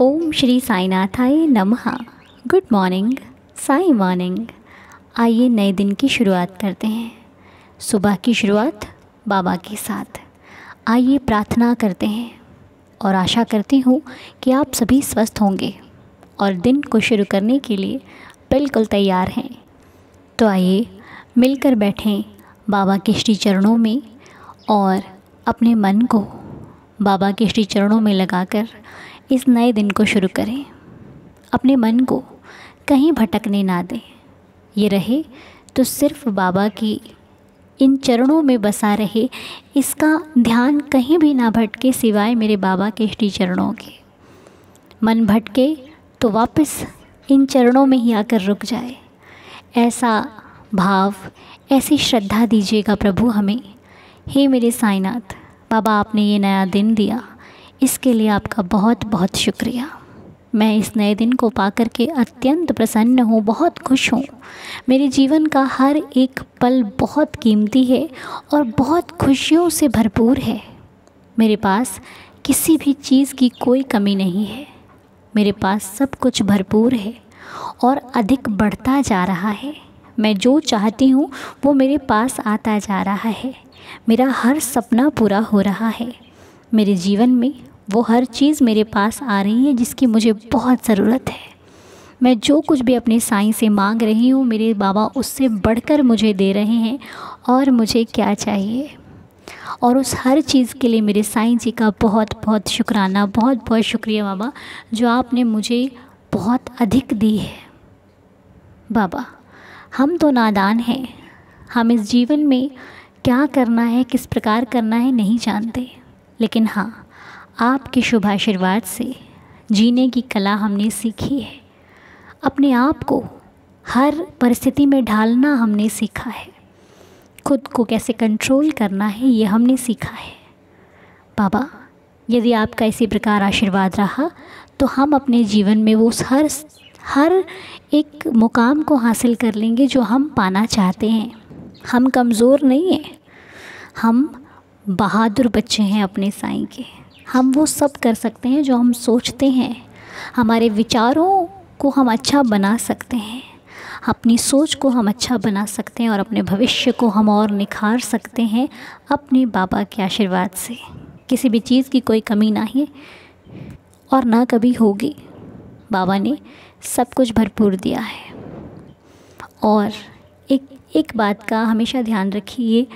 ओम श्री साईनाथाय नमः। Good morning, Sai morning. आइए नए दिन की शुरुआत करते हैं। सुबह की शुरुआत बाबा के साथ। आइए प्रार्थना करते हैं और आशा करती हूँ कि आप सभी स्वस्थ होंगे और दिन को शुरू करने के लिए बिल्कुल तैयार हैं। तो आइए मिलकर बैठें बाबा के श्री चरणों में और अपने मन को बाबा के श्री चरणों में लगाकर इस नए दिन को शुरू करें। अपने मन को कहीं भटकने ना दें। ये रहे तो सिर्फ बाबा की इन चरणों में बसा रहे, इसका ध्यान कहीं भी ना भटके सिवाय मेरे बाबा के श्री चरणों के। मन भटके तो वापस इन चरणों में ही आकर रुक जाए। ऐसा भाव, ऐसी श्रद्धा दीजिएगा प्रभु हमें। हे मेरे साईनाथ बाबा, आपने ये नया दिन दिया, इसके लिए आपका बहुत बहुत शुक्रिया। मैं इस नए दिन को पाकर के अत्यंत प्रसन्न हूँ, बहुत खुश हूँ। मेरे जीवन का हर एक पल बहुत कीमती है और बहुत खुशियों से भरपूर है। मेरे पास किसी भी चीज़ की कोई कमी नहीं है। मेरे पास सब कुछ भरपूर है और अधिक बढ़ता जा रहा है। मैं जो चाहती हूँ वो मेरे पास आता जा रहा है। मेरा हर सपना पूरा हो रहा है। मेरे जीवन में वो हर चीज़ मेरे पास आ रही है जिसकी मुझे बहुत ज़रूरत है। मैं जो कुछ भी अपने साईं से मांग रही हूँ, मेरे बाबा उससे बढ़कर मुझे दे रहे हैं। और मुझे क्या चाहिए, और उस हर चीज़ के लिए मेरे साईं जी का बहुत बहुत शुक्राना, बहुत बहुत शुक्रिया बाबा, जो आपने मुझे बहुत अधिक दी है। बाबा, हम तो नादान हैं। हम इस जीवन में क्या करना है, किस प्रकार करना है नहीं जानते, लेकिन हाँ, आपके शुभ आशीर्वाद से जीने की कला हमने सीखी है। अपने आप को हर परिस्थिति में ढालना हमने सीखा है। खुद को कैसे कंट्रोल करना है ये हमने सीखा है। बाबा, यदि आपका इसी प्रकार आशीर्वाद रहा तो हम अपने जीवन में वो हर एक मुकाम को हासिल कर लेंगे जो हम पाना चाहते हैं। हम कमज़ोर नहीं हैं, हम बहादुर बच्चे हैं अपने साईं के। हम वो सब कर सकते हैं जो हम सोचते हैं। हमारे विचारों को हम अच्छा बना सकते हैं, अपनी सोच को हम अच्छा बना सकते हैं और अपने भविष्य को हम और निखार सकते हैं अपने बाबा के आशीर्वाद से। किसी भी चीज़ की कोई कमी ना है और ना कभी होगी। बाबा ने सब कुछ भरपूर दिया है। और एक बात का हमेशा ध्यान रखिए,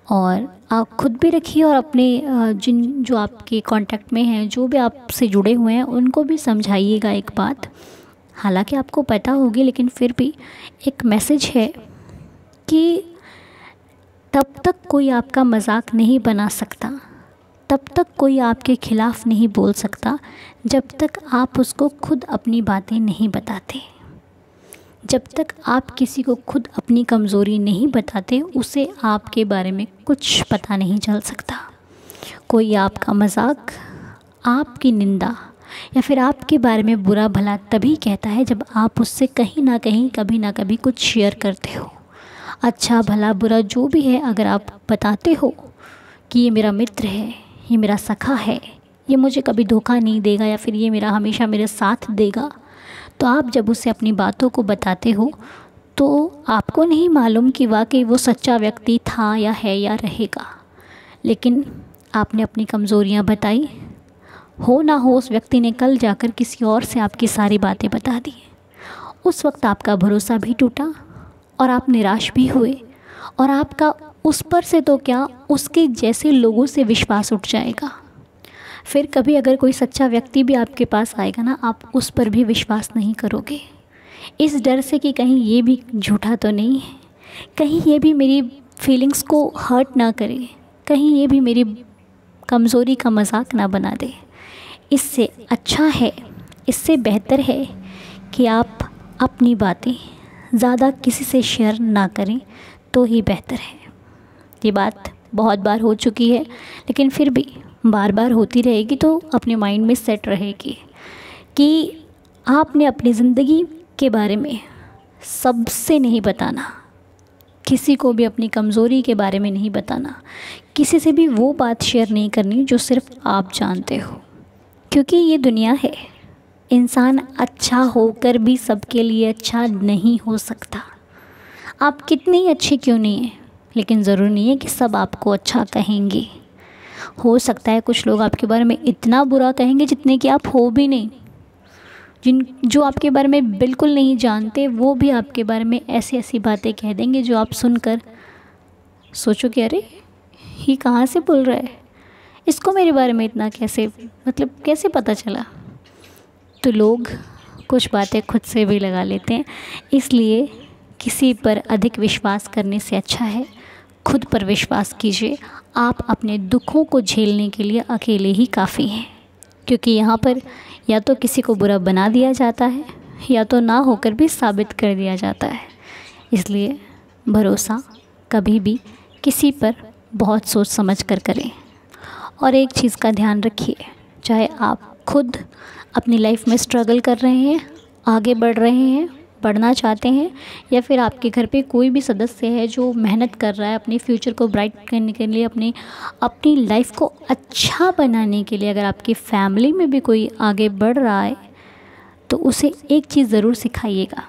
और आप खुद भी रखिए और अपने जो आपके कांटेक्ट में हैं, जो भी आपसे जुड़े हुए हैं, उनको भी समझाइएगा एक बात। हालांकि आपको पता होगी, लेकिन फिर भी एक मैसेज है कि तब तक कोई आपका मजाक नहीं बना सकता, तब तक कोई आपके खिलाफ़ नहीं बोल सकता, जब तक आप उसको खुद अपनी बातें नहीं बताते। जब तक आप किसी को खुद अपनी कमज़ोरी नहीं बताते, उसे आपके बारे में कुछ पता नहीं चल सकता। कोई आपका मजाक, आपकी निंदा या फिर आपके बारे में बुरा भला तभी कहता है जब आप उससे कहीं ना कहीं, कभी ना कभी कुछ शेयर करते हो। अच्छा भला बुरा जो भी है, अगर आप बताते हो कि ये मेरा मित्र है, ये मेरा सखा है, ये मुझे कभी धोखा नहीं देगा, या फिर ये मेरा हमेशा मेरे साथ देगा, तो आप जब उसे अपनी बातों को बताते हो तो आपको नहीं मालूम कि वाकई वो सच्चा व्यक्ति था या है या रहेगा। लेकिन आपने अपनी कमज़ोरियाँ बताई, हो ना हो उस व्यक्ति ने कल जाकर किसी और से आपकी सारी बातें बता दी। उस वक्त आपका भरोसा भी टूटा और आप निराश भी हुए, और आपका उस पर से तो क्या, उसके जैसे लोगों से विश्वास उठ जाएगा। फिर कभी अगर कोई सच्चा व्यक्ति भी आपके पास आएगा ना, आप उस पर भी विश्वास नहीं करोगे, इस डर से कि कहीं ये भी झूठा तो नहीं है, कहीं ये भी मेरी फीलिंग्स को हर्ट ना करे, कहीं ये भी मेरी कमज़ोरी का मजाक ना बना दे। इससे अच्छा है, इससे बेहतर है कि आप अपनी बातें ज़्यादा किसी से शेयर ना करें तो ही बेहतर है। ये बात बहुत बार हो चुकी है, लेकिन फिर भी बार बार होती रहेगी तो अपने माइंड में सेट रहेगी कि आपने अपनी ज़िंदगी के बारे में सबसे नहीं बताना, किसी को भी अपनी कमज़ोरी के बारे में नहीं बताना, किसी से भी वो बात शेयर नहीं करनी जो सिर्फ आप जानते हो। क्योंकि ये दुनिया है, इंसान अच्छा होकर भी सबके लिए अच्छा नहीं हो सकता। आप कितने ही अच्छे क्यों नहीं हैं, लेकिन ज़रूरी नहीं है कि सब आपको अच्छा कहेंगे। हो सकता है कुछ लोग आपके बारे में इतना बुरा कहेंगे जितने कि आप हो भी नहीं। जो आपके बारे में बिल्कुल नहीं जानते वो भी आपके बारे में ऐसी ऐसी बातें कह देंगे जो आप सुनकर सोचो कि अरे ये कहाँ से बोल रहा है, इसको मेरे बारे में इतना कैसे, मतलब कैसे पता चला। तो लोग कुछ बातें खुद से भी लगा लेते हैं। इसलिए किसी पर अधिक विश्वास करने से अच्छा है खुद पर विश्वास कीजिए। आप अपने दुखों को झेलने के लिए अकेले ही काफ़ी हैं, क्योंकि यहाँ पर या तो किसी को बुरा बना दिया जाता है या तो ना होकर भी साबित कर दिया जाता है। इसलिए भरोसा कभी भी किसी पर बहुत सोच समझ कर करें। और एक चीज़ का ध्यान रखिए, चाहे आप खुद अपनी लाइफ में स्ट्रगल कर रहे हैं, आगे बढ़ रहे हैं, बढ़ना चाहते हैं, या फिर आपके घर पे कोई भी सदस्य है जो मेहनत कर रहा है अपने फ्यूचर को ब्राइट करने के लिए, अपनी लाइफ को अच्छा बनाने के लिए, अगर आपकी फैमिली में भी कोई आगे बढ़ रहा है तो उसे एक चीज़ ज़रूर सिखाइएगा।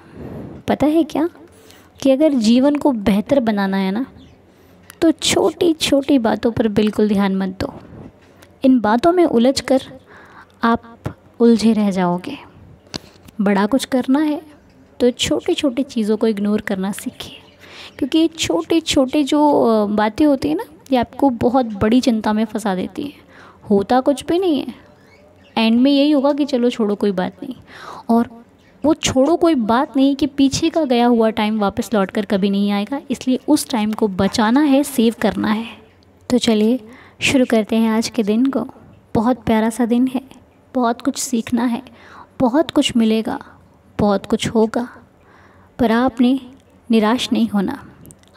पता है क्या, कि अगर जीवन को बेहतर बनाना है ना, तो छोटी छोटी बातों पर बिल्कुल ध्यान मत दो। इन बातों में उलझकर आप उलझे रह जाओगे। बड़ा कुछ करना है तो छोटी छोटी चीज़ों को इग्नोर करना सीखिए, क्योंकि ये छोटे छोटे जो बातें होती हैं ना, ये आपको बहुत बड़ी चिंता में फंसा देती है। होता कुछ भी नहीं है, एंड में यही होगा कि चलो छोड़ो कोई बात नहीं। और वो छोड़ो कोई बात नहीं कि पीछे का गया हुआ टाइम वापस लौट कर कभी नहीं आएगा, इसलिए उस टाइम को बचाना है, सेव करना है। तो चलिए शुरू करते हैं आज के दिन को। बहुत प्यारा सा दिन है, बहुत कुछ सीखना है, बहुत कुछ मिलेगा, बहुत कुछ होगा, पर आपने निराश नहीं होना।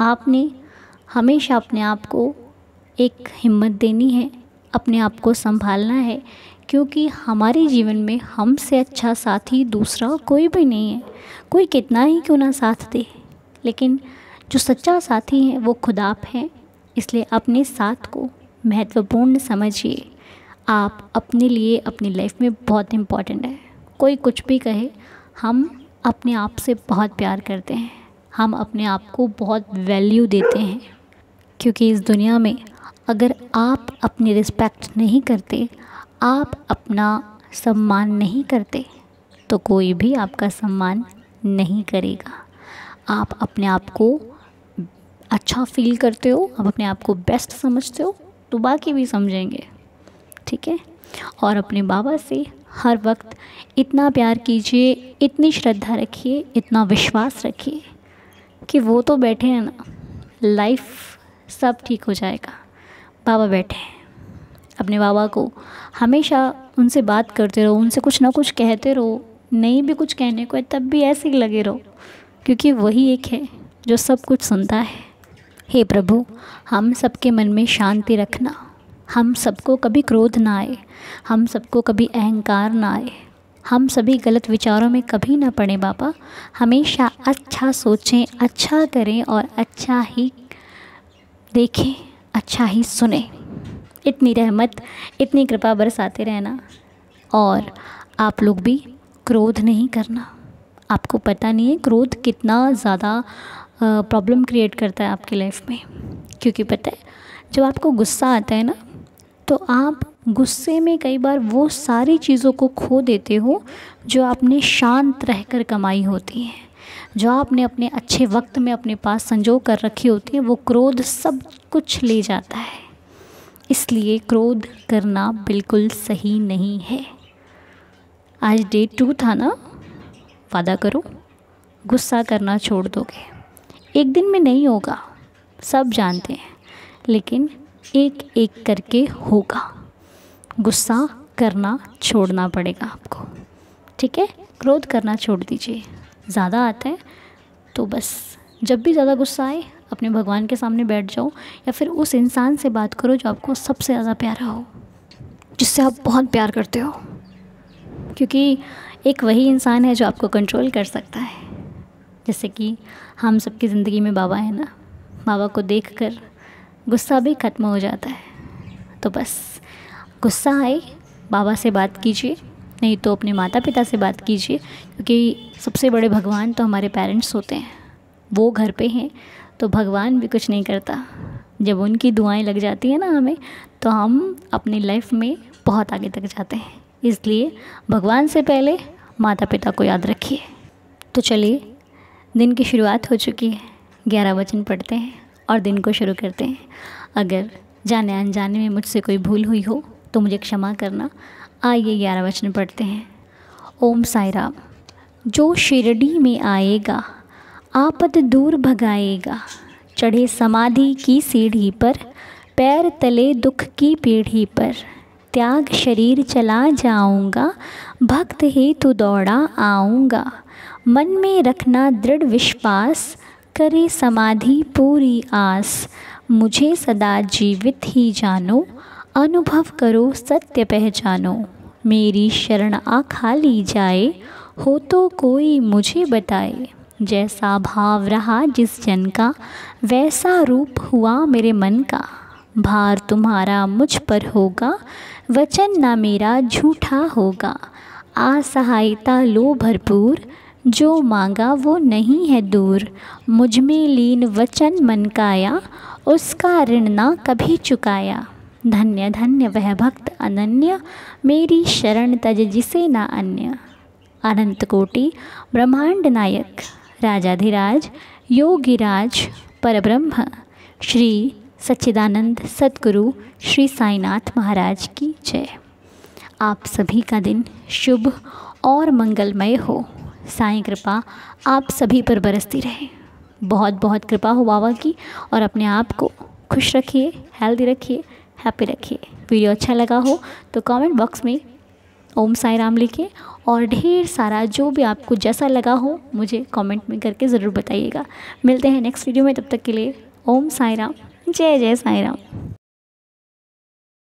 आपने हमेशा अपने आप को एक हिम्मत देनी है, अपने आप को संभालना है, क्योंकि हमारे जीवन में हमसे अच्छा साथी दूसरा कोई भी नहीं है। कोई कितना ही क्यों ना साथ दे, लेकिन जो सच्चा साथी है वो खुद आप हैं। इसलिए अपने साथ को महत्वपूर्ण समझिए। आप अपने लिए अपनी लाइफ में बहुत इम्पॉर्टेंट है। कोई कुछ भी कहे, हम अपने आप से बहुत प्यार करते हैं, हम अपने आप को बहुत वैल्यू देते हैं, क्योंकि इस दुनिया में अगर आप अपनी रिस्पेक्ट नहीं करते, आप अपना सम्मान नहीं करते, तो कोई भी आपका सम्मान नहीं करेगा। आप अपने आप को अच्छा फील करते हो, आप अपने आप को बेस्ट समझते हो, तो बाकी भी समझेंगे, ठीक है। और अपने बाबा से हर वक्त इतना प्यार कीजिए, इतनी श्रद्धा रखिए, इतना विश्वास रखिए कि वो तो बैठे हैं ना, लाइफ सब ठीक हो जाएगा। बाबा बैठे हैं, अपने बाबा को हमेशा उनसे बात करते रहो, उनसे कुछ ना कुछ कहते रहो। नहीं भी कुछ कहने को है तब भी ऐसे ही लगे रहो, क्योंकि वही एक है जो सब कुछ सुनता है। हे प्रभु, हम सबके मन में शांति रखना, हम सबको कभी क्रोध ना आए, हम सबको कभी अहंकार ना आए, हम सभी गलत विचारों में कभी ना पड़े। बाबा हमेशा अच्छा सोचें, अच्छा करें और अच्छा ही देखें, अच्छा ही सुने। इतनी रहमत, इतनी कृपा बरसाते रहना। और आप लोग भी क्रोध नहीं करना। आपको पता नहीं है क्रोध कितना ज़्यादा प्रॉब्लम क्रिएट करता है आपकी लाइफ में, क्योंकि पता है जब आपको गुस्सा आता है ना, तो आप गुस्से में कई बार वो सारी चीज़ों को खो देते हो जो आपने शांत रहकर कमाई होती हैं, जो आपने अपने अच्छे वक्त में अपने पास संजो कर रखी होती है। वो क्रोध सब कुछ ले जाता है। इसलिए क्रोध करना बिल्कुल सही नहीं है। आज डे 2 था ना, वादा करो गुस्सा करना छोड़ दोगे। एक दिन में नहीं होगा, सब जानते हैं, लेकिन एक एक करके होगा। गुस्सा करना छोड़ना पड़ेगा आपको, ठीक है। क्रोध करना छोड़ दीजिए। ज़्यादा आता है तो बस जब भी ज़्यादा गुस्सा आए अपने भगवान के सामने बैठ जाओ, या फिर उस इंसान से बात करो जो आपको सबसे ज़्यादा प्यारा हो, जिससे आप बहुत प्यार करते हो, क्योंकि एक वही इंसान है जो आपको कंट्रोल कर सकता है। जैसे कि हम सबकी ज़िंदगी में बाबा है ना, बाबा को देखकर गुस्सा भी ख़त्म हो जाता है। तो बस गुस्सा आए बाबा से बात कीजिए, नहीं तो अपने माता पिता से बात कीजिए, क्योंकि सबसे बड़े भगवान तो हमारे पेरेंट्स होते हैं। वो घर पे हैं तो भगवान भी कुछ नहीं करता। जब उनकी दुआएं लग जाती हैं ना हमें, तो हम अपनी लाइफ में बहुत आगे तक जाते हैं। इसलिए भगवान से पहले माता पिता को याद रखिए। तो चलिए, दिन की शुरुआत हो चुकी है। 11 वचन पढ़ते हैं और दिन को शुरू करते हैं। अगर जाने अनजाने में मुझसे कोई भूल हुई हो तो मुझे क्षमा करना। आइए 11 वचन पढ़ते हैं। ओम साई राम। जो शिरडी में आएगा आपद दूर भगाएगा, चढ़े समाधि की सीढ़ी पर, पैर तले दुख की पीढ़ी पर, त्याग शरीर चला जाऊंगा, भक्त हेतु दौड़ा आऊँगा, मन में रखना दृढ़ विश्वास, करे समाधि पूरी आस, मुझे सदा जीवित ही जानो, अनुभव करो सत्य पहचानो, मेरी शरण आ खाली जाए, हो तो कोई मुझे बताए, जैसा भाव रहा जिस जन का, वैसा रूप हुआ मेरे मन का, भार तुम्हारा मुझ पर होगा, वचन ना मेरा झूठा होगा, असहायता लो भरपूर, जो मांगा वो नहीं है दूर, मुझ में लीन वचन मन काया, उसका ऋण ना कभी चुकाया, धन्य धन्य वह भक्त अनन्य, मेरी शरण तज जिसे ना अन्य, अनंत कोटि ब्रह्मांड नायक, राजाधिराज योगिराज परब्रह्म, श्री सच्चिदानंद सद्गुरु श्री साईनाथ महाराज की जय। आप सभी का दिन शुभ और मंगलमय हो। साईं कृपा आप सभी पर बरसती रहे। बहुत बहुत कृपा हो बाबा की। और अपने आप को खुश रखिए, हेल्दी रखिए, हैप्पी रखिए। वीडियो अच्छा लगा हो तो कमेंट बॉक्स में ओम साई राम लिखिए, और ढेर सारा जो भी आपको जैसा लगा हो मुझे कमेंट में करके ज़रूर बताइएगा। मिलते हैं नेक्स्ट वीडियो में, तब तक के लिए ओम साई राम, जय जय साई राम।